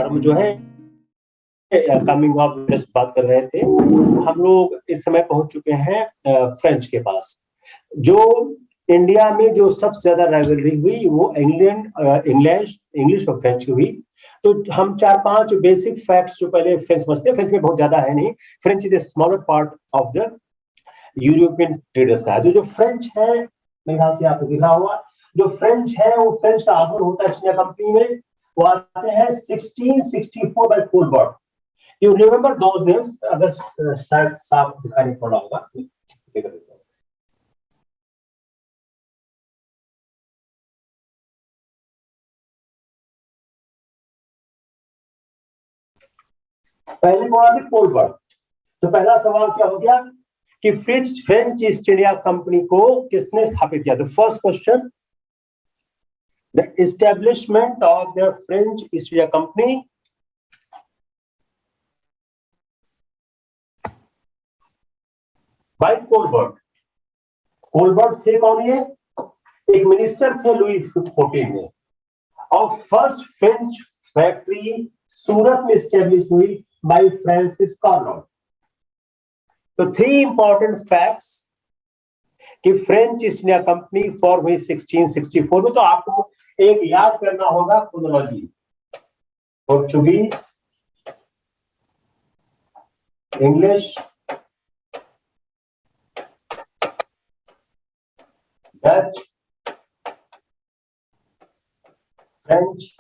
Term जो है coming of बात कर रहे थे। हम लोग इस समय पहुंच चुके हैं फ्रेंच के पास। जो इंडिया में जो सबसे ज्यादा राइवलरी हुई वो इंग्लिश और फ्रेंच की हुई। तो हम 4-5 बेसिक फैक्ट्स जो पहले फ्रेंच समझते हैं, फ्रेंच में बहुत ज्यादा है नहीं। French is a smaller part of the European traders का। जो फ्रेंच है, मेरे ख्याल से आपको दिखा हुआ, जो फ्रेंच है वो फ्रेंच का आगमन होता है ईस्ट इंडिया कंपनी में। वो आते हैं 1664 by Colbert. You remember those names? अगर शायद साफ दिखाई पड़ा होगा। पहले बोला था कोलबर्ट। तो पहला सवाल क्या हो गया कि फ्रेंच ईस्ट इंडिया कंपनी को किसने स्थापित किया? The first question, the establishment of the French East India company by Colbert. Colbert थे कौन? ये एक मिनिस्टर थे लुई 14 में। और फर्स्ट फ्रेंच फैक्ट्री सूरत में स्टैब्लिश हुई बाय फ्रांसिस कॉर्नर। तो 3 इंपॉर्टेंट फैक्ट्स कि French East India Company form हुई 1664 में। तो आपको एक याद करना होगा chronology. Portuguese, English, Dutch, French,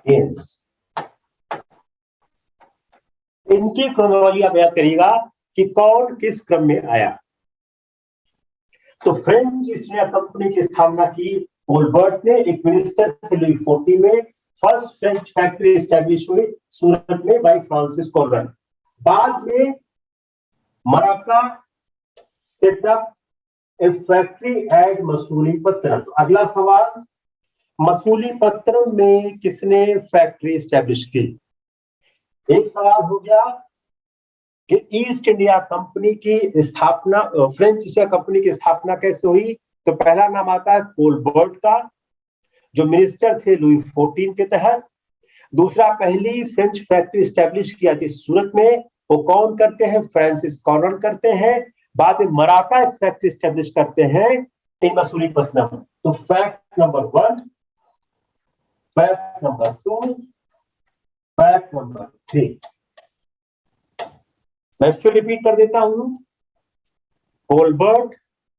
Danes. इनकी क्रोनोलॉजी आप याद करिएगा कि कौन किस क्रम में आया। तो फ्रेंच ईस्ट इंडिया कंपनी की स्थापना की कोलबर्ट ने, एक मिनिस्टर थे लुई 14 में। फर्स्ट फ्रेंच फैक्ट्री एस्टैब्लिश हुई सूरत में बाय फ्रांसिस कॉर्नर। बाद में Marcara setup a factory at Masulipatnam. अगला सवाल, मसूलीपट्टनम में किसने फैक्ट्री एस्टैब्लिश की? एक सवाल हो गया कि ईस्ट इंडिया कंपनी की स्थापना, फ्रेंच ईस्ट इंडिया कंपनी की स्थापना कैसे हुई? तो पहला नाम आता है कोलबर्ट का, जो मिनिस्टर थे लुई 14 के तहत। दूसरा, पहली फ्रेंच फैक्ट्री स्टैब्लिश किया थी सूरत में, वो कौन करते हैं? फ्रांसिस कॉर्नर करते हैं। बाद में मराठा एक फैक्ट्री स्टैब्लिश करते हैं इन मसूलीपट्टनम। तो fact number 1, fact number 2, fact number 3। मैं फिर रिपीट कर देता हूं। Colbert,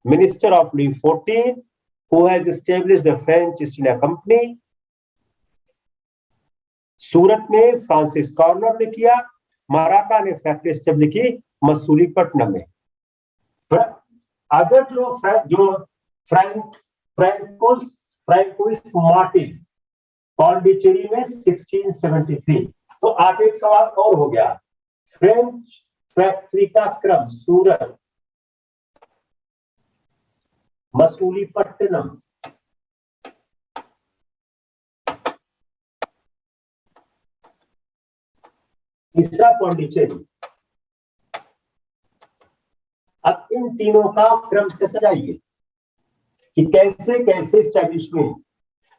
minister of Louis 14, who has established the French East India Company। सूरत में फ्रांसिस कॉर्नर ने किया। मराठा ने फैक्ट्री स्टैब्लिश की मसूलीपट्टनम में। अदर जो फ्रैंकोइस मार्टिन पौंडीचेरी में 1673। तो आप एक सवाल और हो गया, फ्रेंच फैक्ट्री का क्रम सूरत, मसूलीपट्टनम, तीसरा पौंडीचेरी। अब इन तीनों का क्रम से सजाइए कि कैसे कैसे स्टैब्लिश हुए।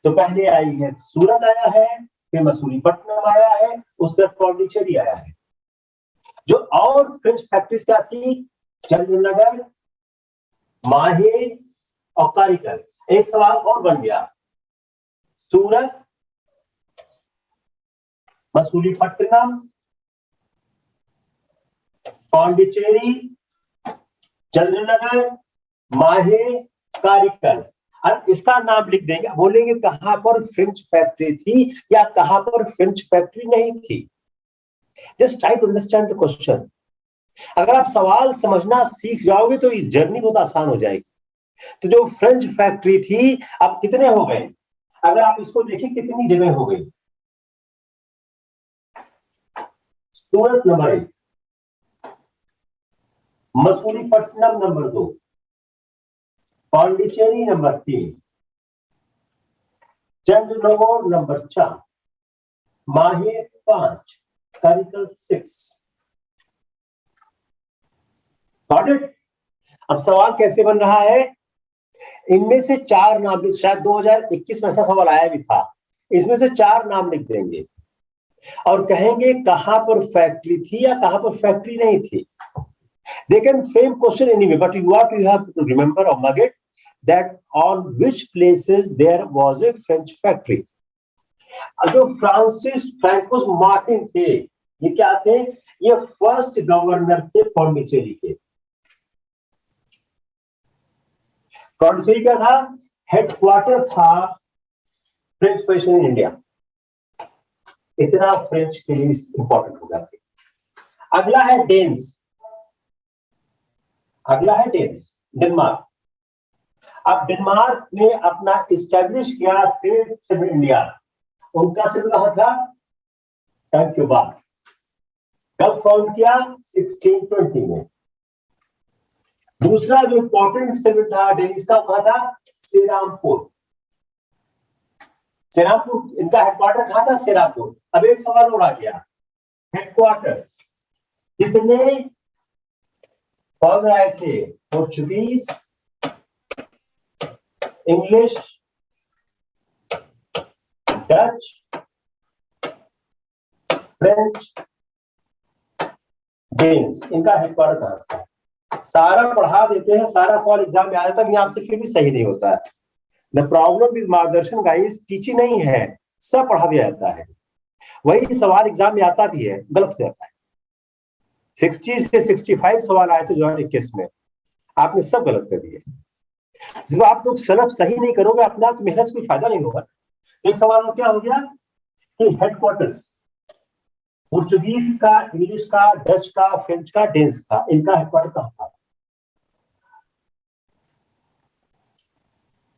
तो पहले आई है सूरत आया है, फिर मसूलीपट्टनम आया है, उसके बाद पौंडीचेरी आया है। जो और फ्रेंच फैक्ट्रीज क्या थी? चंद्रनगर, माहे और कारीकर। एक सवाल और बन गया, सूरत, मसूलीपट्टनम, पौंडीचेरी, चंद्रनगर, माहे, कारीकर। अब इसका नाम लिख देंगे, बोलेंगे कहां पर फ्रेंच फैक्ट्री थी या कहां पर फ्रेंच फैक्ट्री नहीं थी। Just try to understand the question. अगर आप सवाल समझना सीख जाओगे तो ये जर्नी बहुत आसान हो जाएगी। तो जो फ्रेंच फैक्ट्री थी, अब कितने हो गए? अगर आप इसको देखिए कितनी जगह हो गई। Surat number 1, Masulipatnam number 2, Pondicherry number 3, Chandernagore number 4, Mahe 5, कारीकर 6। Got it? अब सवाल कैसे बन रहा है? इनमें से 4 नाम, शायद 2021 में ऐसा सवाल आया भी था इसमें से 4 नाम लिख देंगे और कहेंगे कहां पर फैक्ट्री थी या कहां पर फैक्ट्री नहीं थी. They can frame question anyway, but what you have to remember or nugget that on which places there was a French factory. जो फ्रांसिस फ्रैंकोस मार्टिन थे, ये क्या थे? ये फर्स्ट गवर्नर थे पौंडीचेरी के. पौंडीचेरी का था हेडक्वार्टर था फ्रेंच पोजीशन इन इंडिया. इतना फ्रेंच के लिए इंपॉर्टेंट होगा. अगला है डेन्स. अगला है डेनमार्क. अब डेनमार्क ने अपना इस्टेब्लिश किया ट्रेड सेंटर इंडिया. उनका सेंटर कहां था? टैंक्यूबा. कब फाउंड किया? 1620 में. दूसरा जो इंपॉर्टेंट सेंटर था डेनिस का, कहां था? सेरामपुर. सेरामपुर इनका हेडक्वार्टर कहां था? सेरामपुर. अब एक सवाल और आ गया, हेडक्वार्टर्स कितने कौन आए थे? Portuguese, English, Dutch, French, Danes. इनका हेडक्वार्टर कहां था? सारा पढ़ा देते हैं, सारा सवाल एग्जाम में आ जाता है, आपसे फिर भी सही नहीं होता है. द प्रॉब्लम विद मार्गदर्शन गाइस, टीचिंग नहीं है, सब पढ़ा दिया जाता है. वही सवाल एग्जाम में आता भी है, गलत हो जाता है. 60 से 65 सवाल आए थे 2021 में, आपने सब गलत कर दिए. जब आप लोग सलफ सही नहीं करोगे अपना, तो मेहनत से कोई फायदा नहीं होगा. एक सवाल में क्या हो गया कि हेडक्वार्टर्स पोर्चुगीज का, इंग्लिश का, डच का, फ्रेंच का, डेन्स का, इनका हेडक्वार्टर कहां था?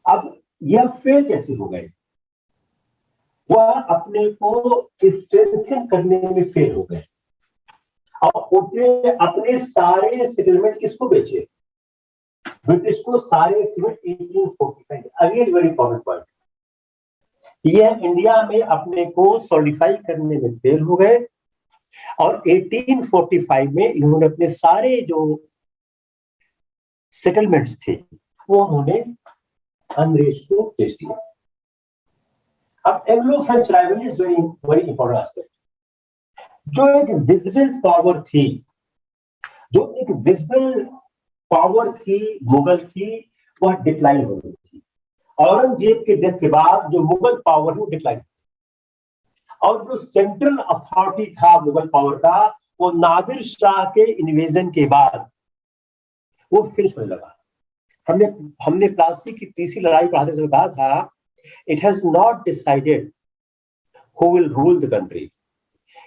अब यह फेल कैसे हो गए? वह अपने को स्ट्रेंथन करने में फेल हो गए और उसने अपने सारे सेटलमेंट किसको बेचे? ब्रिटिश को सारे settlement 1845. Again very important point. यह इंडिया में अपने को सॉलिडिफाई करने में फेल हो गए और 1845 में इन्होंने अपने सारे जो सेटलमेंट्स थे वो उन्होंने अंग्रेज को बेच दिया. अब Anglo French rivalry is very very important aspect. जो एक विजिबल पावर थी, जो एक विजिबल पावर थी मुगल की, वह डिक्लाइन हो रही थी. औरंगजेब के डेथ के बाद जो मुगल पावर है वो डिक्लाइन, और जो सेंट्रल अथॉरिटी था मुगल पावर का, वो नादिर शाह के इन्वेजन के बाद वो फिनिश होने लगा. हमने प्लासी की तीसरी लड़ाई पढ़ाते समय कहा था, it has not decided who will rule the country,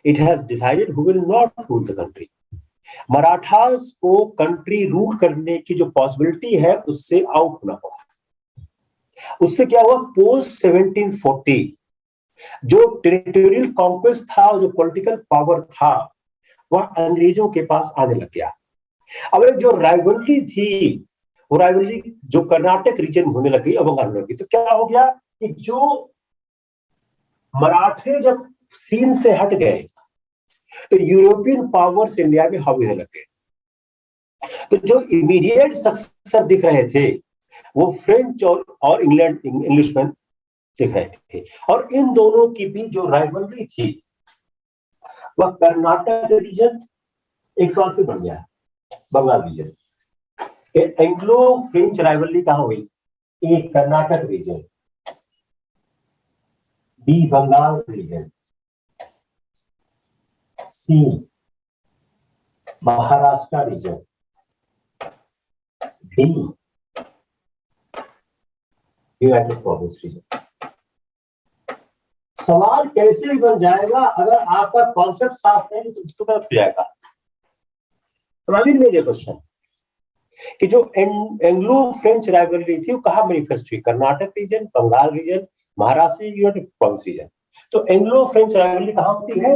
it has decided who will not rule the country. Marathas को कंट्री रूल करने की जो पॉसिबिलिटी है उससे आउट होना पड़ा. उससे क्या हुआ? पोस्ट 1740 जो टेरिटोरियल कॉन्क्वेस्ट था, जो पॉलिटिकल पावर था, वह अंग्रेजों के पास आने लग गया. अब जो राइवलरी थी, वो राइवलरी जो कर्नाटक रीजन होने लगी, अब होने लगी. तो क्या हो गया कि जो मराठे जब सीन से हट गए तो यूरोपियन पावर्स इंडिया में हावी होने लग गए. तो जो इमीडिएट सक्सेसर दिख रहे थे वो फ्रेंच और इंग्लिशमैन दिख रहे थे. और इन दोनों की भी जो राइवलरी थी वह कर्नाटक रीजन, एक सवाल पे बन गया, Bengal region. Anglo French rivalry कहां हुई? A Karnataka region, B Bengal region, C Maharashtra region, D United Province region. सवाल कैसे भी बन जाएगा अगर आपका कॉन्सेप्ट साफ नहीं तो गलत हो जाएगा. प्रवीण मेरे क्वेश्चन कि जो एंग्लो फ्रेंच राइवलरी थी वो कहां मैनिफेस्ट हुई? Karnataka region, Bengal region, Maharashtra, United Province region. तो एंग्लो फ्रेंच राइवलरी कहां होती है?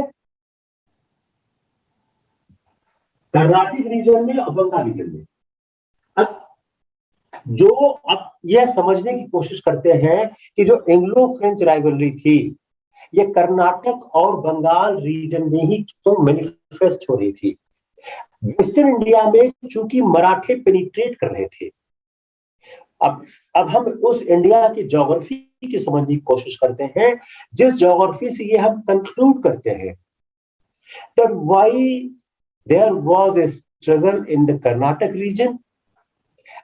कर्नाटक रीजन में और बंगाल रीजन में. अब यह समझने की कोशिश करते हैं कि जो एंग्लो फ्रेंच राइवलरी थी ये कर्नाटक और बंगाल रीजन में ही तो मैनिफेस्ट हो रही थी. वेस्टर्न इंडिया में चूंकि मराठे पेनिट्रेट कर रहे थे, अब हम उस इंडिया की ज्योग्राफी की समझने की कोशिश करते हैं, जिस ज्योग्राफी से ये हम कंक्लूड करते हैं that why there was a struggle in the Karnataka region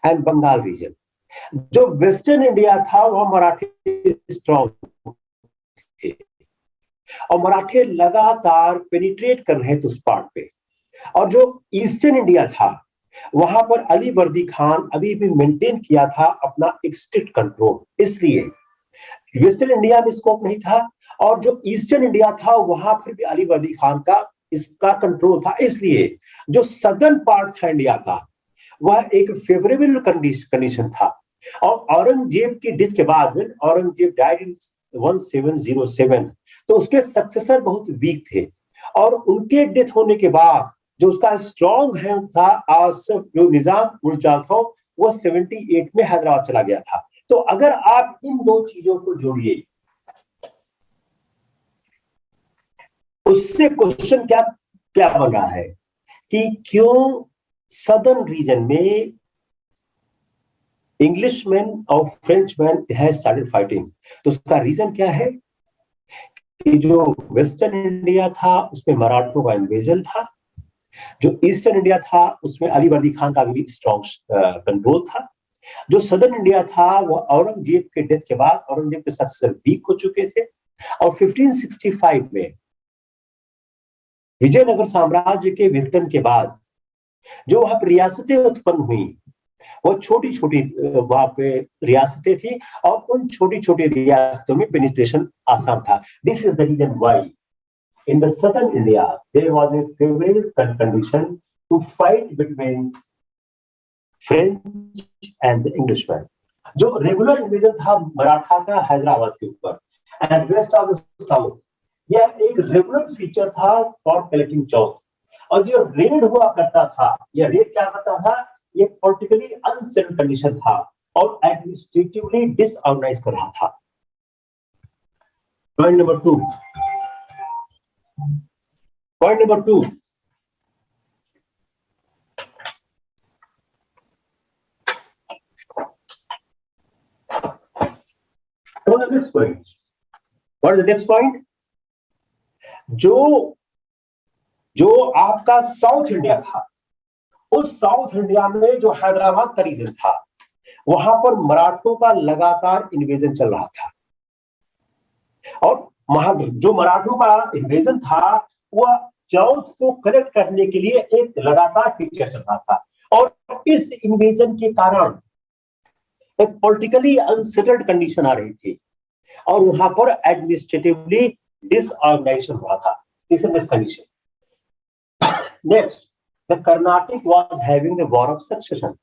and Bengal region. जो वेस्टर्न इंडिया था वह मराठी स्ट्रॉन्ग थे और मराठे लगातार पेनिट्रेट कर रहे थे उस पार्ट पे, और जो ईस्टर्न इंडिया था वहां पर अली वर्दी खान अभी भी मेंटेन किया था अपना एक स्ट्रिक्ट कंट्रोल। इसलिए वेस्टर्न इंडिया में स्कोप नहीं था और जो ईस्टर्न इंडिया था वहां पर भी अली वर्दी खान का इसका कंट्रोल था। इसलिए जो सदर्न पार्ट था इंडिया का वह एक फेवरेबल कंडीशन था। और औरंगजेब की डेथ के बाद, औरंगजेब डाइड इन 1707, तो उसके सक्सेसर बहुत वीक थे और उनके डेथ होने के बाद जो उसका स्ट्रॉन्ग हैंड था आसिफ, जो निजाम मुल्तान था, वो 78 में हैदराबाद चला गया था। तो अगर आप इन दो चीजों को जोड़िए, उससे क्वेश्चन क्या क्या बन रहा है कि क्यों सदर्न रीजन में इंग्लिशमैन और फ्रेंचमैन हैज स्टार्टेड फाइटिंग। तो उसका रीजन क्या है कि जो वेस्टर्न इंडिया था उसमें मराठों का इन्वेजन था, जो ईस्टर्न इंडिया था उसमें अली वर्दी खान का भी स्ट्रॉन्ग कंट्रोल था, जो सदर्न इंडिया था वो औरंगजेब के डेथ के बाद औरंगजेब के सक्सेसर वीक हो चुके थे। और 1565 में विजयनगर साम्राज्य के विघटन के बाद जो वहां पर रियासतें उत्पन्न हुई वो छोटी छोटी वहां पे रियासतें थी और उन छोटी छोटी रियासतों में पेनिट्रेशन आसान था। This is the reason why in the southern India there was a favorable condition to fight between French and the Englishmen. जो रेगुलर इन्वेजन था मराठा का हैदराबाद के ऊपर and west of the south, यह एक रेगुलर फीचर था फॉर कलेक्टिंग चौथ। और जो रेड हुआ करता था, यह रेड क्या करता था, ये पॉलिटिकली अनसेटल्ड कंडीशन था और एडमिनिस्ट्रेटिवली डिसऑर्गेनाइज कर रहा था। Point number 2, point number 2, what is the next point? What is the next point? जो आपका साउथ इंडिया था, उस साउथ इंडिया में जो हैदराबाद का रीजन था वहां पर मराठों का लगातार इन्वेजन चल रहा था और जो मराठों का इन्वेजन था वह चौथ को कनेक्ट करने के लिए एक लगातार फीचर चल रहा था। और इस इन्वेजन के कारण एक पॉलिटिकली अनसेटल्ड कंडीशन आ रही थी और वहां पर एडमिनिस्ट्रेटिवली डिसऑर्गेनाइजेशन हुआ था। This is this condition. Next, the Karnataka was having the war of succession.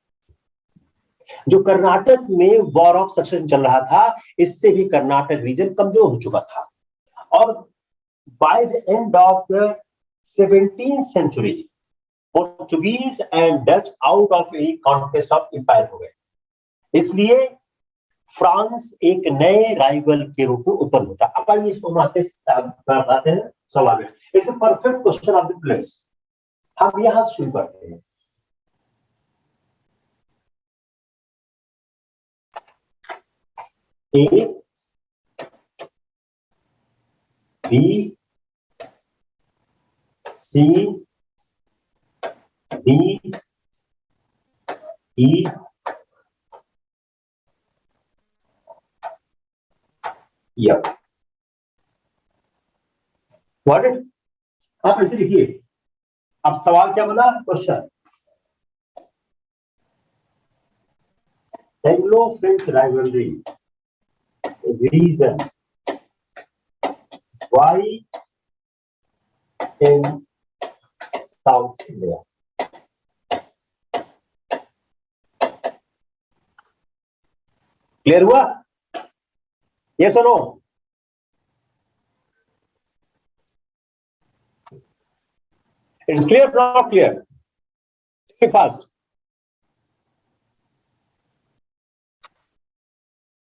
जो कर्नाटक में वॉर ऑफ सक्सेशन चल रहा था, इससे भी कर्नाटक रीजन कमजोर हो चुका था और by the end of the 17th century Portuguese and Dutch out of a contest of empire हो गए। इसलिए फ्रांस एक नए राइवल के रूप में उत्पन्न होता। अब आइए इसको आते हैं सवाल में। It's a perfect question of the place. हम यहां शुरू करते हैं। A, B, C, D, E, F। Got it? आप ऐसे लिखिए। अब सवाल क्या बना? Question, Anglo French rivalry, reason why in South India। Clear हुआ? यस और no? It's clear, not clear? Fast.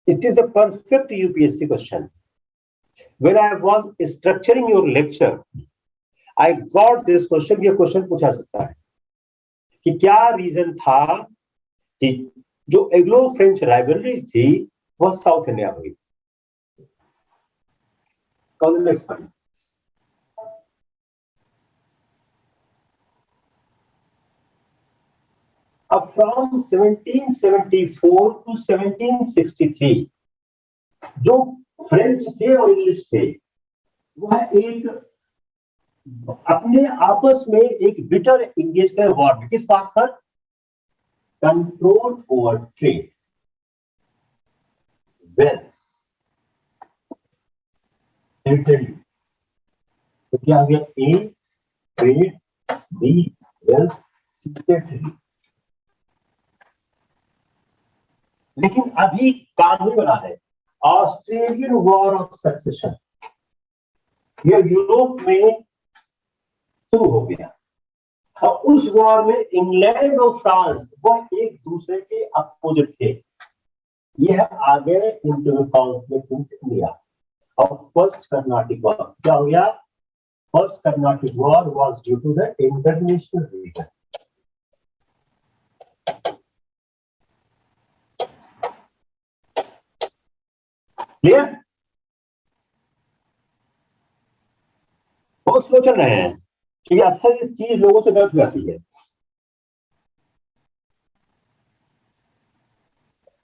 It is a perfect UPSC question. When I was structuring your lecture, I got this question. ये question पूछा सकता है कि क्या reason था कि जो एंग्लो फ्रेंच राइवलरी थी वह साउथ इंडिया हुई। Next point. अब फ्रॉम 1774 टू 1763 जो फ्रेंच थे और इंग्लिश थे वह एक अपने आपस में एक बिटर एंगेजमेंट वॉर में, किस बात पर? Control over trade, wealth, territory. तो क्या हो गया? A trade, B wealth, C territory. लेकिन अभी काम नहीं बना है। ऑस्ट्रेलियन वॉर ऑफ सक्सेशन यह यूरोप में शुरू हो गया और उस वॉर में इंग्लैंड और फ्रांस वह एक दूसरे के अपोजिट थे। यह आ गए इंटू कॉन्फ्लिक्ट विद इंडिया। और फर्स्ट कर्नाटिक वॉर क्या हो गया? First Carnatic war was due to the international reason. Clear? बहुत स्लो चल रहे हैं क्योंकि अक्सर इस चीज लोगों से गलत हो जाती है।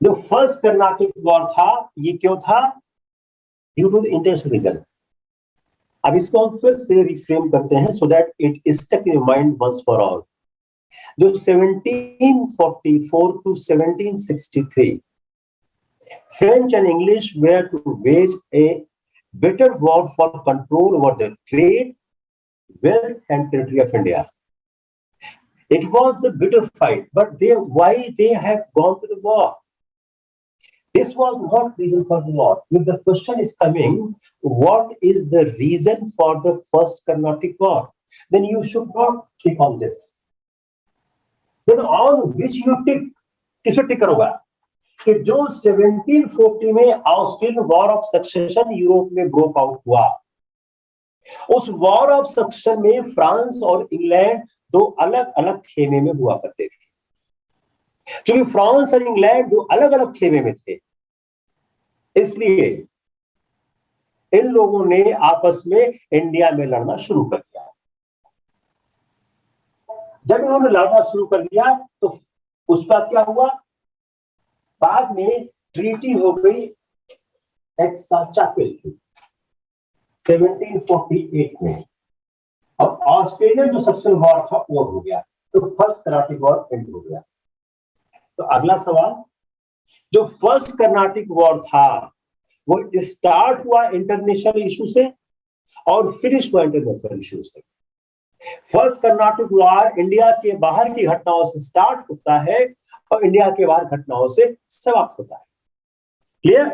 जो फर्स्ट कर्नाटिक वॉर था ये क्यों था? Due to the international reason. अब इसको हम फिर से रिफ्रेम करते हैं so that it is stuck in your mind once for all. जो 1744 to 1763 French and English were to wage a bitter war for control over the trade, wealth, and territory of India. It was the bitter fight, but why they have gone to the war? This was not reason for the war. If the question is coming, what is the reason for the first Carnatic War? Then you should not tick on this. Then on which you tick? किस पे टिक करोगा? कि जो 1740 में Australian war of succession Europe में broke out हुआ, उस war of succession में France और इंग्लैंड दो अलग अलग खेमे में हुआ करते थे। क्योंकि फ्रांस और इंग्लैंड दो अलग अलग खेमे में थे, इसलिए इन लोगों ने आपस में इंडिया में लड़ना शुरू कर दिया। जब इन्होंने लड़ना शुरू कर दिया तो उस पर क्या हुआ? बाद में ट्रीटी हो गई एक्साचाक्विल 1748 में, और ऑस्ट्रेलियन जो सक्सेशन वॉर था वो हो गया, तो फर्स्ट कर्नाटिक वॉर एंड हो गया। तो अगला सवाल, जो फर्स्ट कर्नाटिक वॉर था वो स्टार्ट हुआ इंटरनेशनल इशू से और फिनिश हुआ इंटरनेशनल इशू से। फर्स्ट कर्नाटिक वॉर इंडिया के बाहर की घटनाओं से स्टार्ट होता है और इंडिया के बाहर घटनाओं से समाप्त होता है। क्लियर?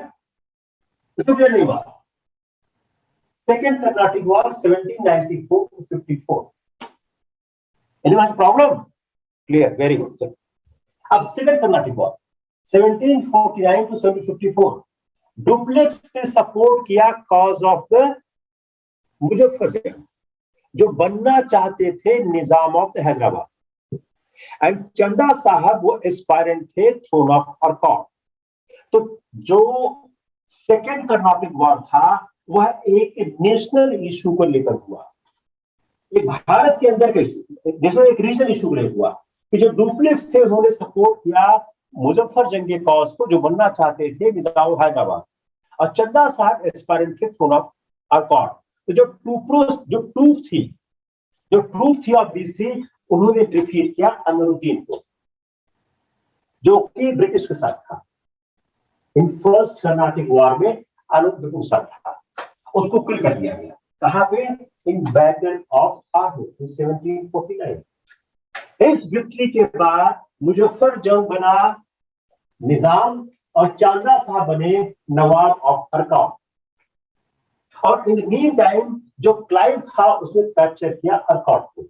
क्लियर नहीं हुआ? Second Carnatic war 1794 to 54। Anyone problem? Clear, very good. अब second Carnatic war 1749 to 1754 Dupleix ने सपोर्ट किया कॉज ऑफ द मुजफ्फरजंग, जो बनना चाहते थे निजाम ऑफ हैदराबाद, एंड चंदा साहब वो एस्पायरेंट थे थ्रोन ऑफ अरकाट। तो जो सेकेंड कर्नाटिक वॉर था वह एक नेशनल इशू को लेकर हुआ, एक भारत के अंदर के जिसमें एक रीजनल इशू को लेकर हुआ कि जो डुप्लेक्स थे उन्होंने सपोर्ट किया मुजफ्फरजंग के कॉज को, जो बनना चाहते थे निजाम हैदराबाद, और चंदा साहब एस्पायरेंट थे थ्रोन ऑफ अरकाट। तो जो ट्रूप थी ऑफ दिस थी, उन्होंने डिफीट किया अनवरुद्दीन को, जो कि ब्रिटिश के साथ था। इन फर्स्ट कर्नाटिक वॉर में अनवरुद्दीन के साथ था, उसको किल कर दिया गया। कहां पे? इन बैटल ऑफ आर्मू इन 1749। इस विक्ट्री के बाद मुजफ्फरजंग बना निजाम और चंदा साहब बने नवाब ऑफ अरकाट। और इन मीन टाइम जो क्लाइव था उसने कैप्चर किया अरकाट को।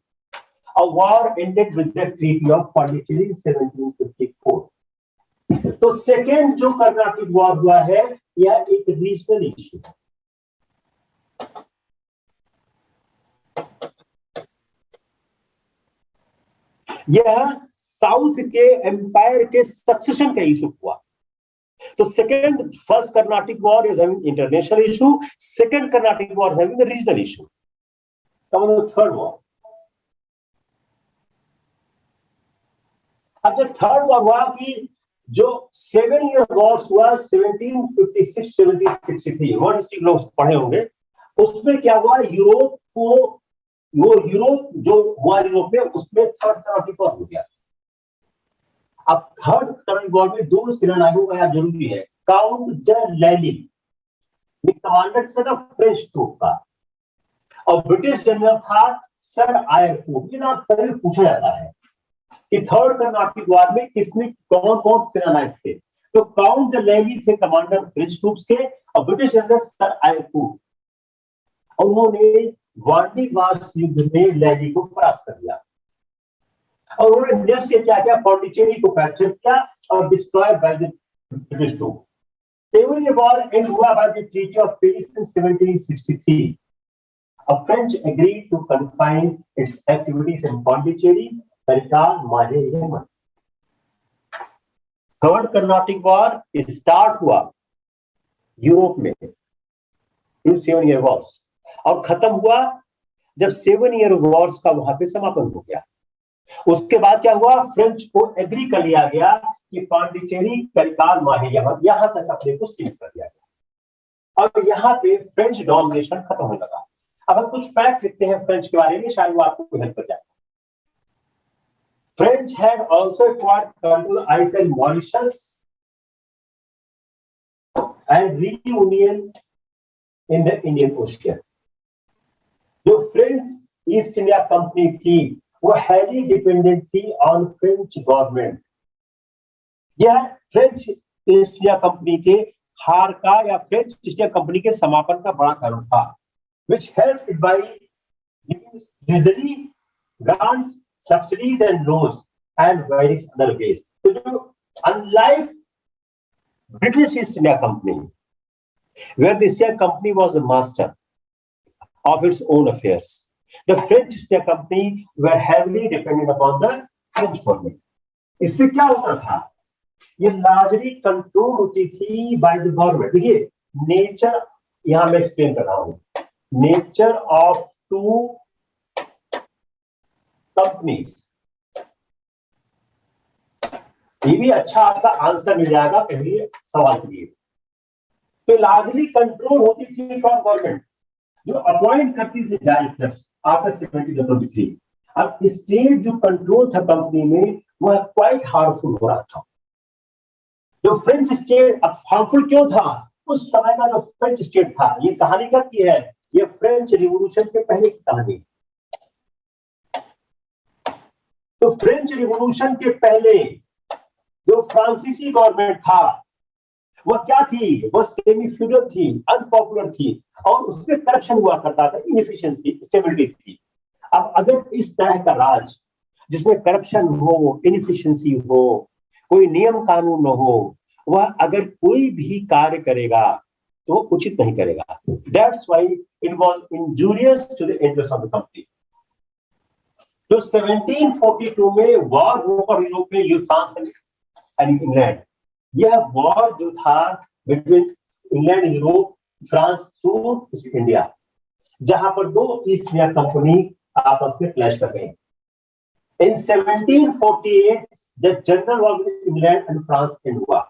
A war ended with the Treaty of Pondicherry in 1754। तो सेकेंड जो कर्नाटिक वॉर हुआ है यह एक रीजनल इशू है। यह साउथ के एम्पायर के सक्सेशन का इशू हुआ। So first Carnatic War is having international issue. Second Carnatic War is having the regional issue. Come on, the third war. अब जब थर्ड वॉर हुआ कि जो 7 year wars हुआ 1756, 1763 वर्ल्ड हिस्ट्री लोग पढ़े होंगे, उसमें क्या हुआ, यूरोप जो हुआ यूरोप में, उसमें थर्ड कार्नाटिक वॉर हो गया। अब थर्ड कार्नाटिक वॉर में 2 सेनानायकों का याद जरूरी है। काउंट द लैली, कमांडर था फ्रेंच ट्रूप का, और ब्रिटिश जनरल था सर आयरकूट। ये नाम पहले पूछा जाता है कि थर्ड कार्नाटिक वॉर में किसने कौन कौन सेनानायक थे। तो काउंट द लैली थे कमांडर फ्रेंच ट्रूप्स के, और ब्रिटिश जनरल सर आयरकूट। उन्होंने वार्डिवास युद्ध में लैली को परास्त कर दिया, और उन्होंने नेक्स्ट क्या किया, पौंडीचेरी को कैप्चर किया और destroy by the British troop. 7 year war end हुआ by the treaty of Paris in 1763। French agreed to confine its activities in Pondicherry, Karikal, Mahe, Yemen। Third Carnatic war start हुआ Europe में 7 year wars, और खत्म हुआ जब 7 year wars का वहां पे समापन हो गया। उसके बाद क्या हुआ, फ्रेंच को एग्री कर लिया गया कि पांडिचेरी, करिकाल, माहे, यमन, यहां तक अपने को सीमित कर दिया गया, और यहाँ पे फ्रेंच डोमिनेशन खत्म होने लगा। अब हम कुछ फैक्ट लिखते हैं फ्रेंच के बारे में, शायद वो आपको हेल्प कर जाए। French had also acquired control Iceland, Mauritius and Reunion in the Indian Ocean. जो फ्रेंच ईस्ट इंडिया कंपनी थी वो हैवी डिपेंडेंट थी ऑन फ्रेंच गवर्नमेंट। यह फ्रेंच ईस्ट इंडिया कंपनी के हार का या फ्रेंच ईस्ट इंडिया कंपनी के समापन का बड़ा कारण था, which helped by treasury grants, subsidies and loans and various other ways. So, unlike British East India Company, where the East India Company was a master of its own affairs, the French East India Company were heavily dependent upon the French government. इससे क्या होता था, ये largely control होती थी by the government. देखिए nature, यहां मैं एक्सप्लेन कर रहा हूं, नेचर ऑफ टू कंपनीज। ये भी अच्छा आपका आंसर मिल जाएगा पहले सवाल के लिए। तो लार्जली कंट्रोल होती थी फ्रॉम गवर्नमेंट, जो अपॉइंट करती थी डायरेक्टर्स आफ्टर 1723। अब स्टेट जो कंट्रोल था कंपनी में वह क्वाइट हार्मफुल हो रहा था। जो फ्रेंच स्टेट अब हार्मफुल क्यों था, उस समय का जो फ्रेंच स्टेट था, ये कहानी कब की है, ये फ्रेंच रिवॉल्यूशन के पहले की कहानी। तो फ्रेंच रिवॉल्यूशन के पहले जो फ्रांसीसी गवर्नमेंट था वह क्या थी, वह सेमी फ्यूडल थी, अनपॉपुलर थी, और उसमें करप्शन हुआ करता था, इनएफिशिएंसी, स्टेबिलिटी थी। अब अगर इस तरह का राज जिसमें करप्शन हो, इनएफिशिएंसी हो, कोई नियम कानून न हो, वह अगर कोई भी कार्य करेगा तो उचित नहीं करेगा। That's why it was injurious to the interest of the company. तो 1742 में वॉर हुआ यूरोप में, फ्रांस एंड इंग्लैंड। यह वॉर जो था between England, Europe, France to India, जहां पर 2 ईस्ट इंडिया कंपनी आपस में क्लैश कर गए। In 1748 the general war England and France end हुआ।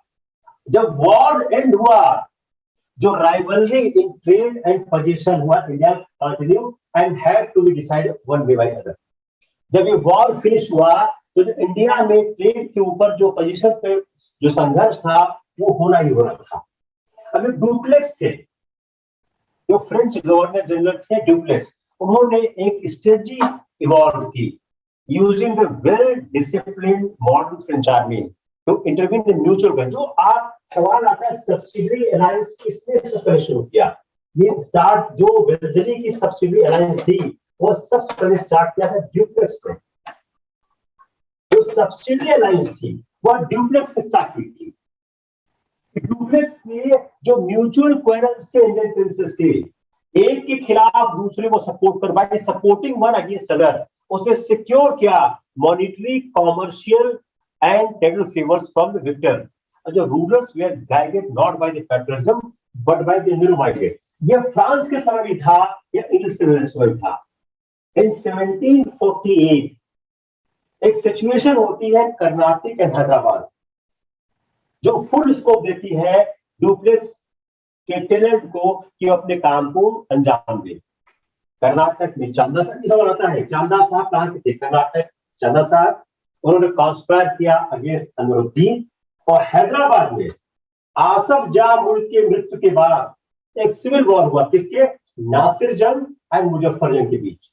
जब वॉर एंड हुआ, जो rivalry in trade and position हुआ, India continue and had to be decided one way by other. जब ये वॉर फिनिश हुआ तो जो इंडिया में ट्रेड के ऊपर जो पोजीशन पे जो संघर्ष था वो होना ही होना था। अब डुप्लेक्स थे, जो फ्रेंच गवर्नर जनरल थे डुप्लेक्स, उन्होंने एक स्ट्रेटजी इवॉल्व की using the well disciplined modern French army to intervene in mutual gun. जो आप सवाल आता है सब्सिडरी अलायंस किसने सबसे पहले शुरू किया, ये स्टार्ट जो वेल्जेली की सब्सिडरी अलायंस थी वो सबसे पहले स्टार्ट किया था ड्यूप्लेक्स ने। जो सब्सिडरी अलायंस थी वह ड्यूप्लेक्स ने स्टार्ट की थी। ड्यूप्लेक्स ने जो म्यूचुअल क्वेरल्स थे इंडियन प्रिंसेस के, एक के खिलाफ दूसरे को सपोर्ट कर, by supporting one against other, उसने सिक्योर किया monetary, commercial and trade favours from the victor. जो रूलर्स वे guided not by the patriotism but by the new minded. ये फ्रांस के समय भी था या इंग्लिश के समय भी था। इन 1748 एक सिचुएशन होती है कर्नाटक एंड हैदराबाद जो फुल स्कोप देती है डुप्लेक्स के टैलेंट को कि वो अपने काम को अंजाम दे। कर्नाटक में चांदा साहब की सवाल आता है, चांदा साहब कहां के थे? कर्नाटक। चांदा साहब उन्होंने कॉन्स्पायर किया अगेंस्ट अनवरुद्दीन। और हैदराबाद में आसफ जाह मुल्क के मृत्यु के बाद एक सिविल वॉर हुआ, किसके? नासिर जंग एंड मुजफ्फर जंग के बीच।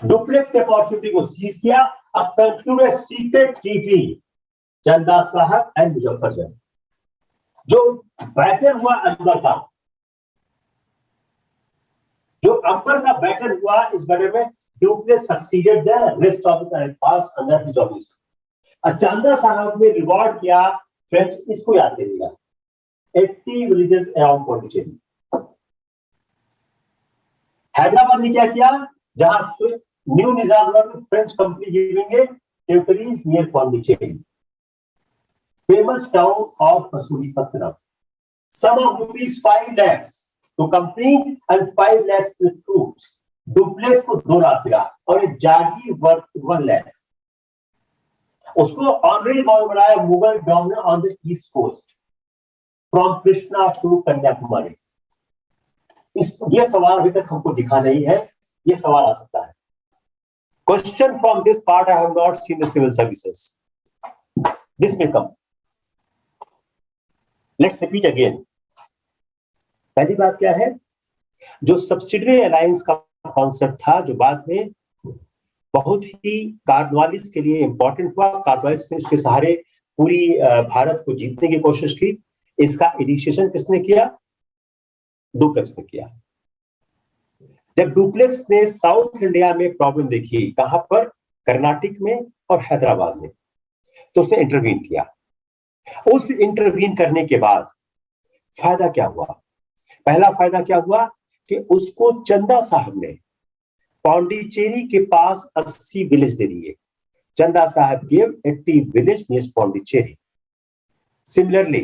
डुप्लेक्स के अपॉर्चुनिटी को सीज किया। अब कंक्लूडेड सीक्रेट ट्रीटी चंदा साहब एंड मुजफ्फर जंग। जो बैटल हुआ अंबर का, जो अंबर का बैटल हुआ, इस बैटल में duplex succeeded the rest of the pass under his office. चंदा साहब ने रिवॉर्ड किया फ्रेंच, इसको याद करिएगा, 80 विलेजेस अराउंड पौंडीचेरी। हैदराबाद ने क्या किया? जहां new Nizam French company giving territories near Pondicherry, famous town of Masulipattnam. Sum of rupees 5 lakhs to company and 5 lakhs to troops. Duplex को 2 लाख दिया और एक जागीर वर्थ 1 लाख। उसको ऑनरेरी गवर्नर बनाया Mughal dominate on the east coast from Krishna to Kanyakumari. ये सवाल अभी तक हमको दिखा नहीं है, ये सवाल आ सकता है। Question from this part I have not seen the civil services, this may come. Let's repeat again. पहली बात क्या है? जो सब्सिडरी अलायंस का कॉन्सेप्ट था, जो बाद में बहुत ही कार्नवालिस के लिए इंपॉर्टेंट हुआ। कार्नवालिस ने उसके सहारे पूरी भारत को जीतने की कोशिश की। इसका इनिशिएशन किसने किया? डुप्लेक्स ने किया। जब डुप्लेक्स ने साउथ इंडिया में प्रॉब्लम देखी, कहां पर? कर्नाटक में और हैदराबाद में, तो उसने इंटरवीन किया। उस इंटरवीन करने के बाद फायदा क्या हुआ? पहला फायदा क्या हुआ कि उसको चंदा साहब ने पौंडीचेरी के पास 80 विलेज दे दिए। चंदा साहब give 80 village near Pondicherry. Similarly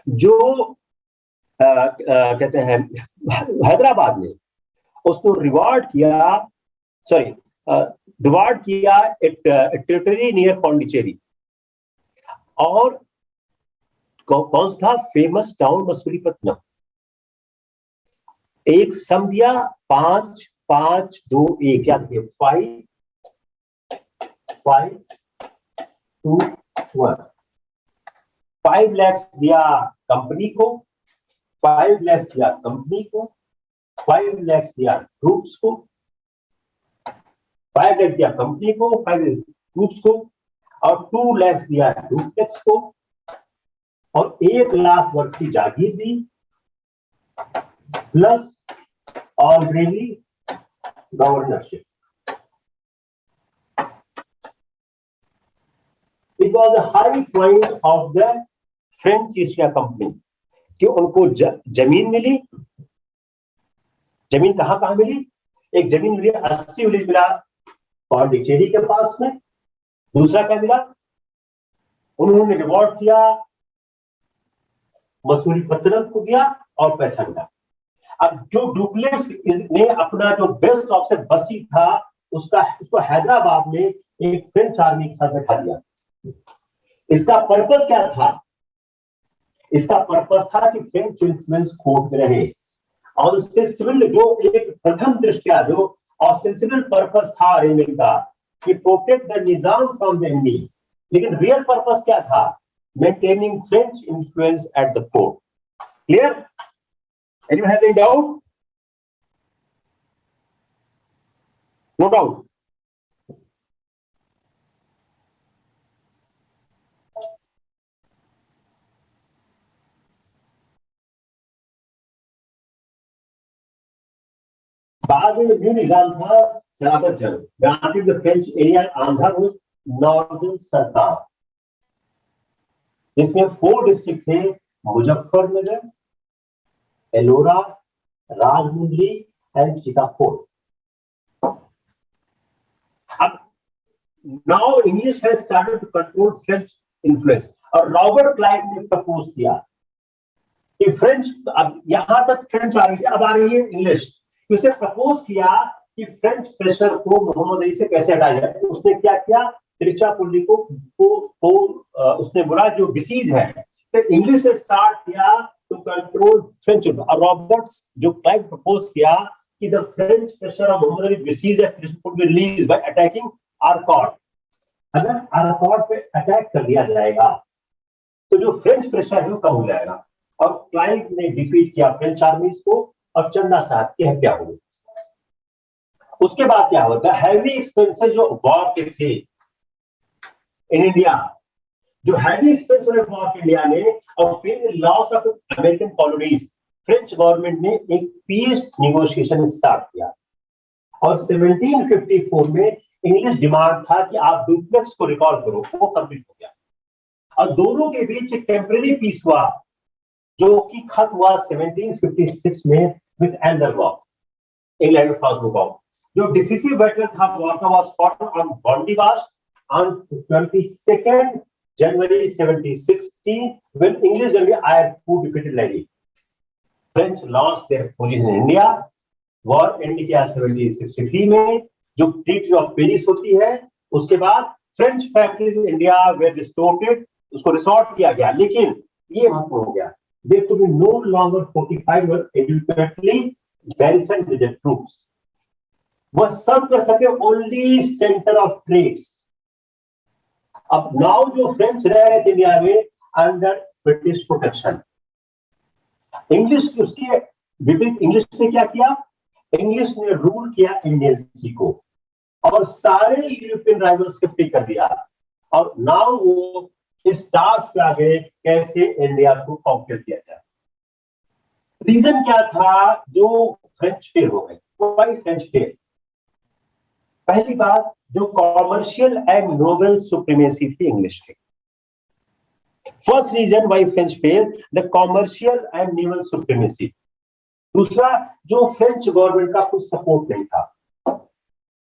जो कहते हैं हैदराबाद में, उसको रिवार्ड किया एक टेरिटरी नियर पौंडीचेरी। और कौन सा था? Famous town Masulipatnam. एक सम दिया 5 5 2 1, क्या दिया? 5 5 2 1। 5 lakhs दिया कंपनी को, 5 lakhs दिया कंपनी को, 5 lakhs दिया ट्रूप्स को, 5 lakhs दिया कंपनी को, 5 lakhs ट्रूप्स को, और 2 lakhs दिया डुप्लेक्स को, और 1 लाख वर्थ की जागीर दी, plus already governorship. It was a high point of the French East India Company कि उनको जमीन मिली। जमीन कहां कहां मिली? एक जमीन मिली 80 विलेज मिला पौंडीचेरी के पास में। दूसरा क्या मिला? उन्होंने रिवॉर्ड किया, मसूलीपट्टनम को दिया और पैसा मिला। अब जो डुप्लेक्स ने अपना जो बेस्ट ऑप्शन बसी था, उसको हैदराबाद में एक फ्रेंच आर्मी के साथ बैठा दिया। इसका पर्पस क्या था? इसका पर्पस था कि फ्रेंच इन्फ्लुएंस कोर्ट में रहे, और उसके सिविल जो एक प्रथम दृष्टया जो ऑस्टेंसिबल पर्पस था अरेंजमेंट का कि protect the Nizam from the enemy, लेकिन रियल पर्पस क्या था? Maintaining French influence at the court. Clear? Anyone has any doubt? No doubt. बाद में न्यू निजाम था सराबत जंग, granted the French area Andhra was northern सरकार, जिसमें 4 डिस्ट्रिक्ट थे, मुजफ्फरनगर, एलोरा, राजमुंद्री एंड चितापुर। अब now English has started to control French influence. और Robert Clive ने प्रपोज किया कि फ्रेंच, अब यहां तक फ्रेंच आ रही है, अब आ रही है इंग्लिश। उसने प्रपोज किया कि फ्रेंच प्रेशर को मोहम्मद अली से कैसे हटाया जाए। उसने क्या किया, त्रिचापुल्ली को उसने बोला जो डिसीज है, तो इंग्लिश ने स्टार्ट किया टू कंट्रोल फ्रेंच। और रॉबर्ट्स जो क्लाइव प्रपोज किया कि the French pressure of Mohammed Ali disease could be release by attacking Arcot. अगर आरकॉट पे अटैक कर दिया जाएगा तो जो फ्रेंच प्रेशर है वो कम हो जाएगा। और क्लाइव ने डिफीट किया फ्रेंच आर्मीज को और चंदा साहब की हत्या हो गई। उसके बाद क्या हुआ, द हैवी एक्सपेंसेस जो वॉर के थे इन इंडिया, जो हैवी एक्सपेंस वॉर इंडिया ने, और फिर loss of American colonies, French government ने एक पीस निगोशिएशन स्टार्ट किया। और 1754 में इंग्लिश डिमांड था कि आप डुप्लेक्स को रिकॉल करो, वो कंप्लीट हो गया। और दोनों के बीच एक टेम्परेरी पीस हुआ जो कि खत्म हुआ 1756 में विद एंडरवॉक, इंग्लैंड और फ्रांस वॉर। जो डिसिसिव बैटल था वॉर का was fought on Wandiwash on 22 January 1760 when English Army who defeated Lally. French lost their position in India. War and किया 1763 में, जो ट्रीटी ऑफ पेरिस होती है। उसके बाद French factories in India were restored, उसको रिसोर्ट किया गया। लेकिन ये महत्वपूर्ण हो गया, they to be no longer fortified और adequately garrisoned with the troops. वह सर्व कर सके ओनली सेंटर ऑफ ट्रेड्स। अब नाउ जो फ्रेंच रह रहे थे इंडिया में अंडर ब्रिटिश प्रोटेक्शन, इंग्लिश उसके विपरीत इंग्लिश ने क्या किया, इंग्लिश ने रूल किया इंडियन सी को और सारे यूरोपियन राइवल्स को पिक कर दिया। और नाउ वो इस टास्क पे आ गए कैसे इंडिया को कॉन्कर किया जाए। रीजन क्या था, जो फ्रेंच फेल हो गए। Why French fail? पहली बात, जो कॉमर्शियल एंड नोबल सुप्रीमेसी थी इंग्लिश की। First reason why French fail, the commercial and naval supremacy. दूसरा, जो फ्रेंच गवर्नमेंट का कुछ सपोर्ट नहीं था।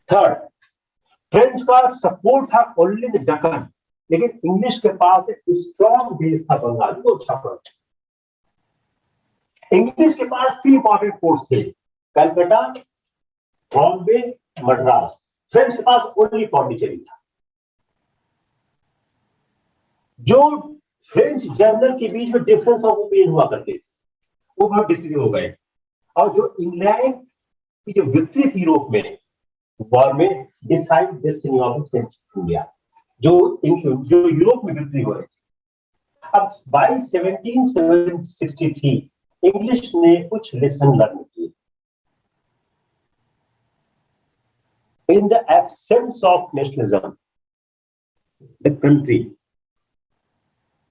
थर्ड, फ्रेंच का सपोर्ट था ओनली द दक्कन, लेकिन इंग्लिश के पास एक स्ट्रॉन्ग बेस था बंगाल को छापर। इंग्लिश के पास 3 इंपॉर्टेंट पोर्ट्स थे, कलकत्ता, बॉम्बे, मद्रास। फ्रेंच के पास ओनली पौंडीचेरी था। जो फ्रेंच जर्नल के बीच में डिफरेंस ऑफ ओपिनियन हुआ करते थे वो बहुत डिसीजन हो गए। और जो इंग्लैंड की जो विक्ट्री थी यूरोप में वॉर में, decide destiny of French India, जो यूरोप में विक्ट्री हो रही थी। अब बाय 1763 इंग्लिश ने कुछ लेसन लर्न किए। In the absence of nationalism, the country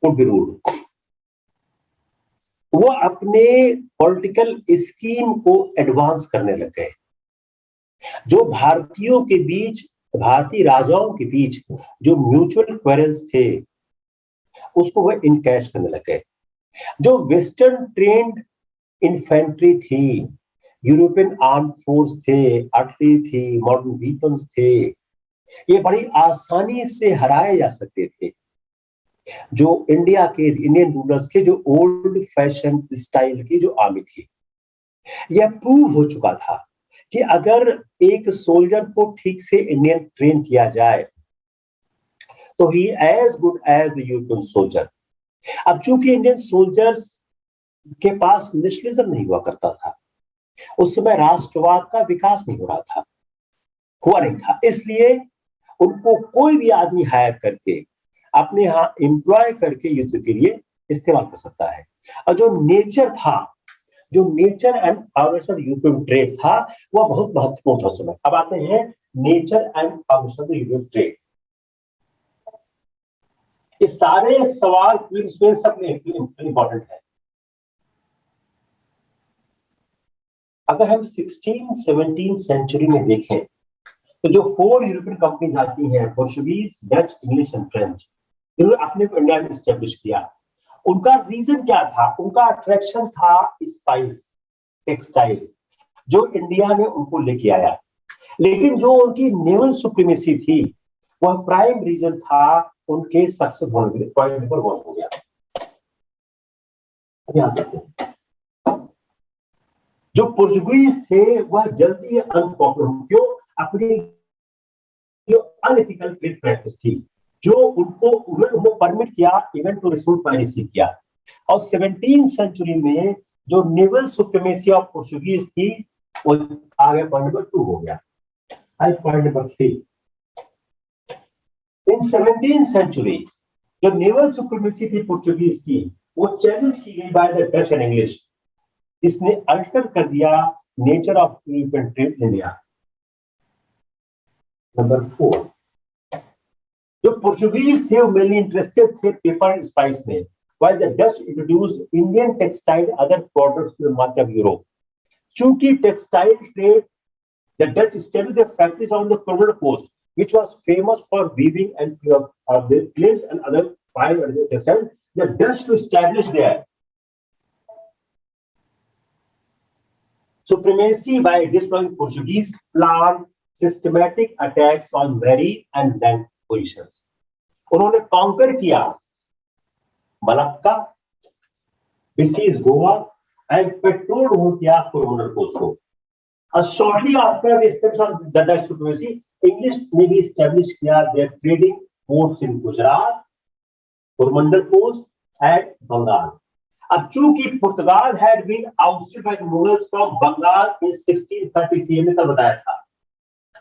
would be ruled. वो अपने पॉलिटिकल स्कीम को एडवांस करने लग गए। जो भारतीयों के बीच, भारतीय राजाओं के बीच जो म्यूचुअल क्वेरल्स थे उसको वो इनकैश करने लग गए। जो वेस्टर्न ट्रेंड इन्फेंट्री थी, यूरोपियन आर्म फोर्स थे, आर्टिलरी थी, मॉडर्न वीपन्स थे, ये बड़ी आसानी से हराए जा सकते थे। जो इंडिया के इंडियन रूलर्स के जो ओल्ड फैशन स्टाइल की जो आर्मी थी, यह प्रूव हो चुका था कि अगर एक सोल्जर को ठीक से इंडियन ट्रेन किया जाए तो ही as good as the European soldier. अब चूंकि इंडियन सोल्जर्स के पास नेशनलिज्म नहीं हुआ करता था, उस समय राष्ट्रवाद का विकास नहीं हो रहा था, हुआ नहीं था, इसलिए उनको कोई भी आदमी हायर करके अपने यहाँ एम्प्लॉय करके युद्ध के लिए इस्तेमाल कर सकता है। और जो नेचर था, जो nature and foundation European trade था, वह बहुत महत्वपूर्ण था उस समय। अब आते हैं nature and foundation European trade. ये सारे सवाल सब में इंपॉर्टेंट है। अगर हम 16-17 सेंचुरी में देखें तो जो 4 यूरोपियन कंपनीज आती हैं, Portuguese, Dutch, English and French, इन्होंने अपने को इंडिया में एस्टेब्लिश किया। उनका रीजन क्या था? उनका अट्रैक्शन था स्पाइस, टेक्सटाइल, जो इंडिया में उनको लेके आया। लेकिन जो उनकी नेवल सुप्रीमेसी थी, वह प्राइम रीजन था उनके सक्सेस होने के लिए पॉइंट नंबर 1 हो गया। अब यहां से जो पोर्चुगीज थे वह जल्दी अनपॉपुलर हो, क्यों? अपनी जो अनएथिकल ट्रेड प्रैक्टिस थी, जो उनको परमिट किया इवन टू रिसूट बाय सी किया। और 17th सेंचुरी में जो नेवल सुप्रीमेसी ऑफ पोर्चुगीज थी वो आ गया, पॉइंट नंबर 2 हो गया। पॉइंट नंबर 3, इन 17th सेंचुरी जो नेवल सुप्रीमेसी थी पोर्चुगीज की, वो चैलेंज की गई by the Dutch and English. इसने अल्टर कर दिया nature of European trade India. Number 4, जो पोर्चुगीज थे वो मेनली इंटरेस्टेड थे पेपर एंड स्पाइस में, while the Dutch introduced Indian textile other products to the market of Europe. चूंकि textile trade, the Dutch established their factories on the Cornwall coast, which was famous for weaving and the claims and other fine and textile. The Dutch to establish their supremacy by destroying Portuguese planned systematic attacks on marine and land positions. उन्होंने conquer किया Malacca, besieged Goa and patrolled किया coronal coast को। Shortly after the establishment of the Dutch supremacy, English ने भी establish किया their trading posts in Gujarat, Coromandel Coast and Bengal. अब चूंकि पुर्तगाल had been ousted by the Mughals from Bengal in 1633 में तब बताया था,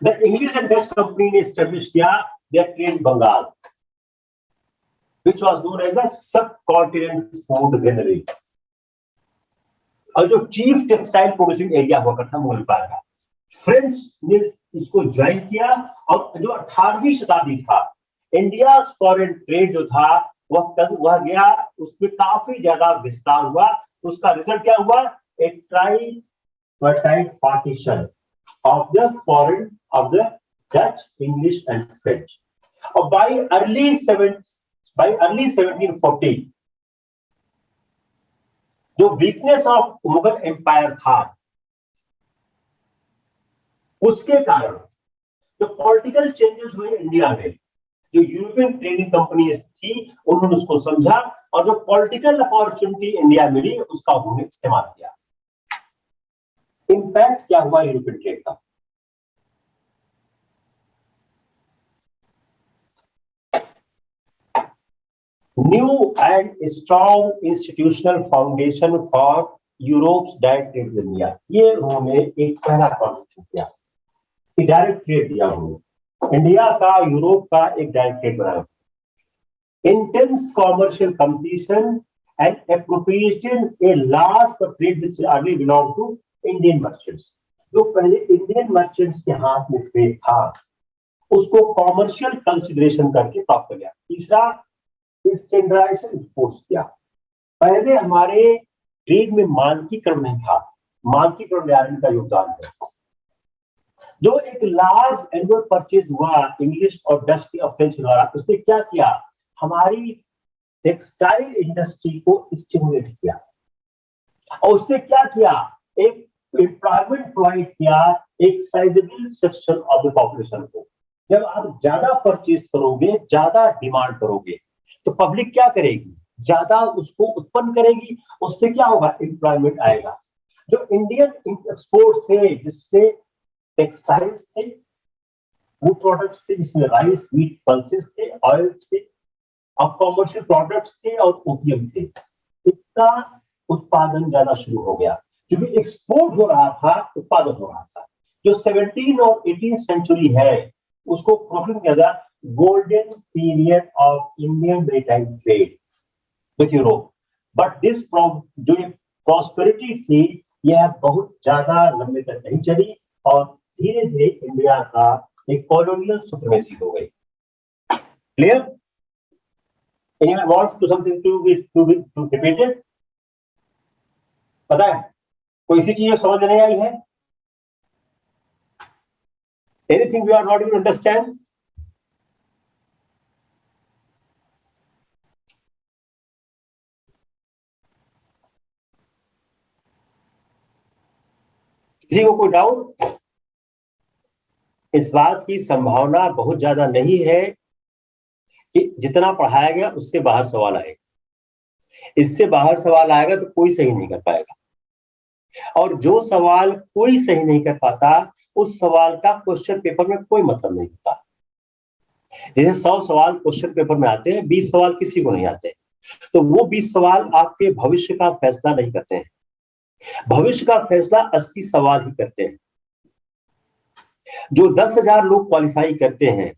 the English and Dutch company ने establish किया their trade in Bengal, which was known as the subcontinent food granary, और जो चीफ टेक्सटाइल प्रोड्यूसिंग एरिया हुआ करता मुगल एम्पायर का। फ्रेंच ने इसको ज्वाइन किया और जो 18वीं शताब्दी था, इंडिया फॉरेन ट्रेड जो था वह गया, उसमें काफी ज्यादा विस्तार हुआ। उसका रिजल्ट क्या हुआ? एक tripartite partition of the foreign of the Dutch, English and French. और बाय अर्ली 1740 जो वीकनेस ऑफ मुगल एम्पायर था, उसके कारण जो पॉलिटिकल चेंजेस हुए इंडिया में, जो यूरोपियन ट्रेडिंग कंपनीज थी उन्होंने उसको समझा और जो पॉलिटिकल अपॉर्चुनिटी इंडिया मिली उसका उन्होंने इस्तेमाल किया। इंपैक्ट क्या हुआ यूरोपियन ट्रेड का? New and strong institutional foundation for Europe's direct trade with India, ये उन्होंने एक पहला कॉन्ट्रीब्यूशन किया, डायरेक्ट ट्रेड दिया उन्होंने, इंडिया का यूरोप का एक डायरेक्ट ट्रेड बनाया। Intense commercial competition and appropriation a large trade which early belong to Indian merchants, जो पहले इंडियन मर्चेंट्स के हाथ में ट्रेड था उसको कॉमर्शियल कंसिडरेशन करके प्राप्त कर गया। तीसरा, स्टैंडर्डाइजेशन फोर्स किया। पहले हमारे ट्रेड में मानकीकरण नहीं था, मानकीकरण लाने का योगदान है। जो एक लार्ज एनुअल परचेज हुआ इंग्लिश और डच के और फ्रेंच द्वारा, उसने क्या किया? हमारी टेक्सटाइल इंडस्ट्री को स्टिमुलेट किया और उसने क्या किया? एक एम्प्लॉयमेंट प्रोवाइड किया एक sizeable section of the population को। जब आप ज्यादा परचेज करोगे, ज्यादा डिमांड करोगे, तो पब्लिक क्या करेगी? ज्यादा उसको उत्पन्न करेगी, उससे क्या होगा? एम्प्लॉयमेंट आएगा। जो इंडियन एक्सपोर्ट्स थे जिससे टेक्सटाइल्स थे, फूड प्रोडक्ट्स थे जिसमें राइस, व्हीट, पल्सेस थे, ऑयल थे, और कॉमर्शियल प्रोडक्ट्स थे और ओपियम थे, इसका उत्पादन ज्यादा शुरू हो गया क्योंकि एक्सपोर्ट हो रहा था, उत्पादन हो रहा था। जो 17 और 18 सेंचुरी है उसको प्रोफिट किया गया golden period of Indian maritime trade with Europe. But this जो प्रॉस्पेरिटी थी यह बहुत ज्यादा लंबे तक नहीं चली और धीरे धीरे इंडिया का एक कॉलोनियल सुप्रीमेसी हो गई। क्लियर? Anyone wants to something to repeat it? पता है कोई सी चीज समझ नहीं आई है? Anything we are not able to understand? किसी को कोई डाउट? इस बात की संभावना बहुत ज्यादा नहीं है कि जितना पढ़ाया गया उससे बाहर सवाल आएगा, इससे बाहर सवाल आएगा तो कोई सही नहीं कर पाएगा, और जो सवाल कोई सही नहीं कर पाता उस सवाल का क्वेश्चन पेपर में कोई मतलब नहीं होता। जैसे 100 सवाल क्वेश्चन पेपर में आते हैं, 20 सवाल किसी को नहीं आते, तो वो 20 सवाल आपके भविष्य का फैसला नहीं करते हैं। भविष्य का फैसला 80 सवाल ही करते हैं। जो 10,000 लोग क्वालिफाई करते हैं,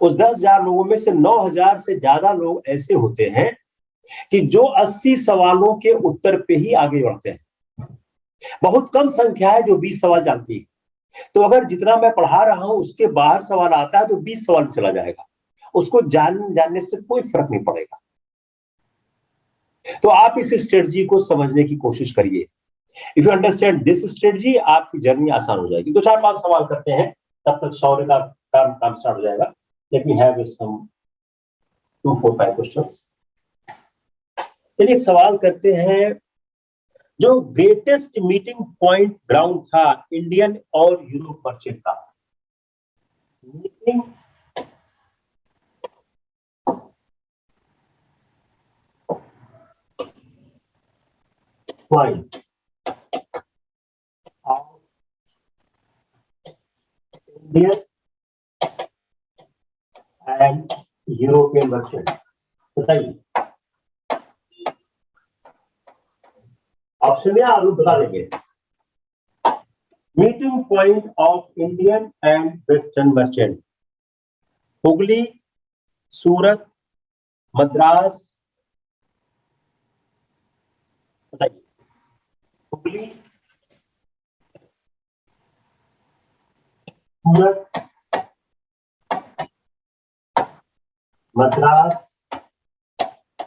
उस 10,000 लोगों में से 9,000 से ज्यादा लोग ऐसे होते हैं कि जो 80 सवालों के उत्तर पे ही आगे बढ़ते हैं। बहुत कम संख्या है जो 20 सवाल जानती है। तो अगर जितना मैं पढ़ा रहा हूं उसके बाहर सवाल आता है तो 20 सवाल में चला जाएगा, उसको जानने से कोई फर्क नहीं पड़ेगा। तो आप इस स्ट्रेटजी को समझने की कोशिश करिए। If you understand this strategy, आपकी जर्नी आसान हो जाएगी। 2-4-5 सवाल करते हैं, तब तक शौर्य का काम स्टार्ट हो जाएगा। Let me have some 2-4-5 questions. चलिए एक सवाल करते हैं। जो ग्रेटेस्ट मीटिंग पॉइंट ग्राउंड था इंडियन और यूरोप मर्चेंट का, meeting point of Indian and European merchant, बताइए। ऑप्शन में आप लोग बता देंगे। Meeting point of Indian and western merchant, Hooghly, Surat, Madras, बताइए। हुगली, सूरत, मद्रास,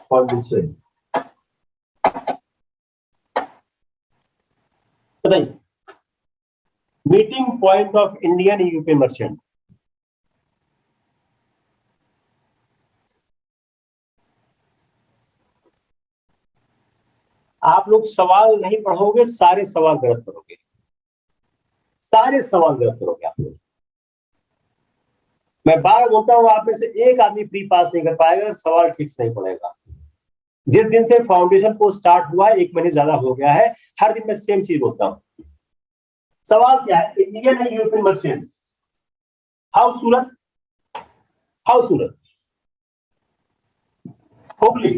पौंडीचेरी, बताइए। Meeting point of Indian European merchant, आप लोग सवाल नहीं पढ़ोगे, सारे सवाल गलत करोगे, सारे सवाल गलत करोगे आप लोग। मैं बार बोलता हूं, आप में से एक आदमी प्री पास नहीं कर पाएगा अगर सवाल ठीक से नहीं पढ़ेगा। जिस दिन से फाउंडेशन कोर्स स्टार्ट हुआ है, 1 महीने ज्यादा हो गया है, हर दिन मैं सेम चीज बोलता हूं। सवाल क्या है? Indian and European merchant, how Surat, how Surat, Hooghly,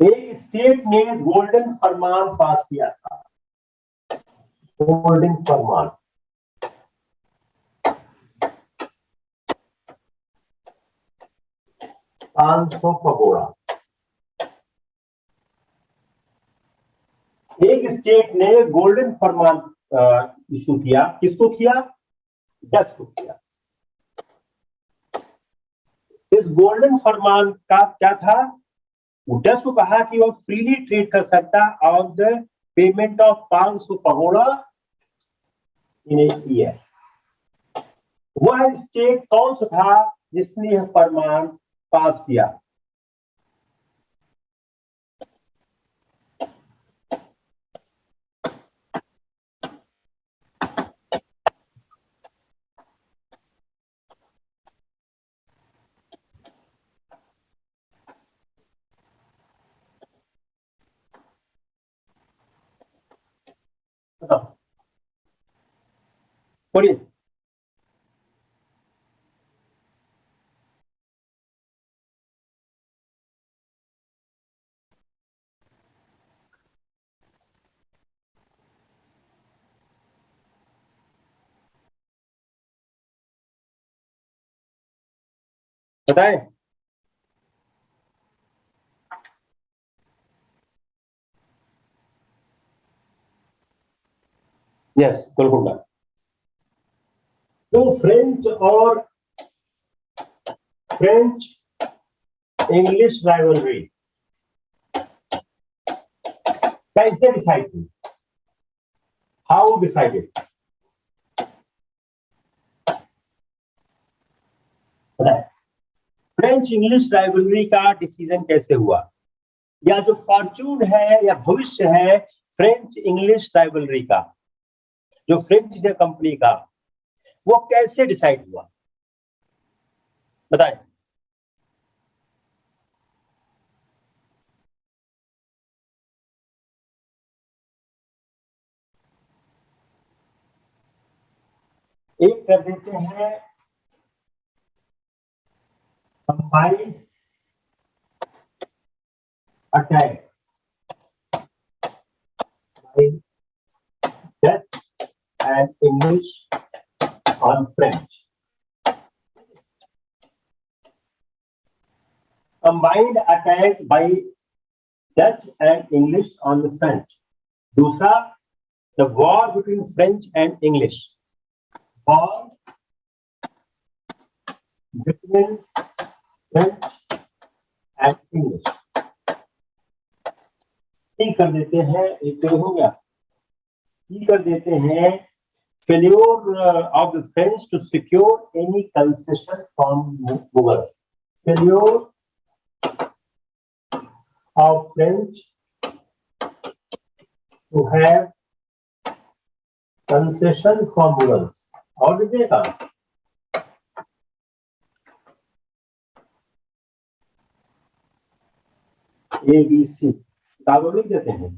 एक स्टेट ने गोल्डन फरमान पास किया था, गोल्डन फरमान, $500 पगोड़ा। एक स्टेट ने गोल्डन फरमान इशू किया, किसको किया? डच को किया। इस गोल्डन फरमान का क्या था? डच को कहा कि वह फ्रीली ट्रेड कर सकता on the payment of 500 pagoda in a year. वह स्टेट कौन सा था जिसने यह फरमान पास किया? पढ़िए। बताएं। यस, गोलकुंडा। तो फ्रेंच इंग्लिश राइवलरी कैसे डिसाइड की? How decided? French English rivalry का डिसीजन कैसे हुआ, या जो फॉर्चून है या भविष्य है फ्रेंच इंग्लिश राइवलरी का, जो फ्रेंच कंपनी का, वो कैसे डिसाइड हुआ, बताएं। एक कर देते हैं combined attack by Dutch and English on French. Combined attack by Dutch and English on the French. दूसरा, the war between French and English, war between French and English. C कर देते हैं, एक तो हो गया। सी कर देते हैं failure of the French to secure any concession from Mughals. Failure of French to have concession from Mughals. और दीजिएगा ए बी सी, किताबों लिख देते हैं।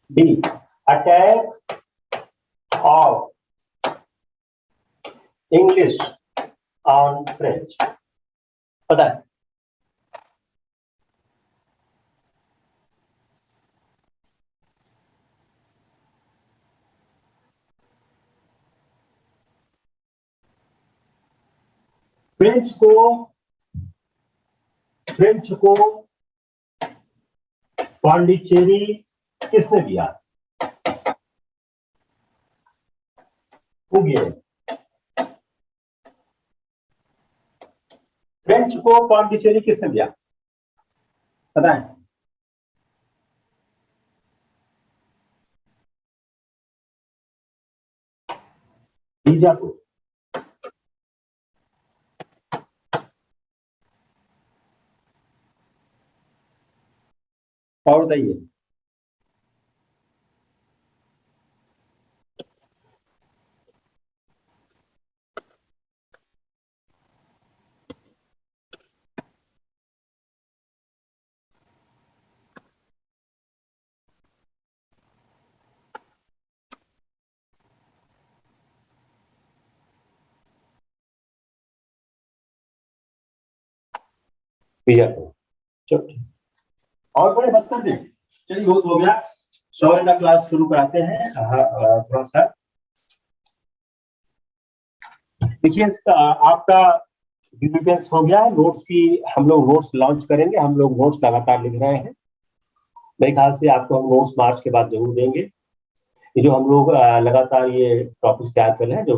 D, attack of English on French. पता है फ्रेंच को पांडिचेरी किसने दिया? फ्रेंच को पांडिचेरी किसने दिया, पता है? बीजापुर। और बताइए। बीजापुर। चलो और बड़े बस कर दें। चलिए बहुत हो गया, 100 का क्लास शुरू कराते हैं। थोड़ा सा देखिए, इसका आपका डिटेल्स हो गया है। नोट्स की हम लोग नोट्स लॉन्च करेंगे, हम लोग नोट्स लगातार लिख रहे हैं। मेरे ख्याल से आपको हम नोट्स मार्च के बाद जरूर देंगे। ये जो हम लोग लगातार ये टॉपिक्स तैयार कर रहे हैं, जो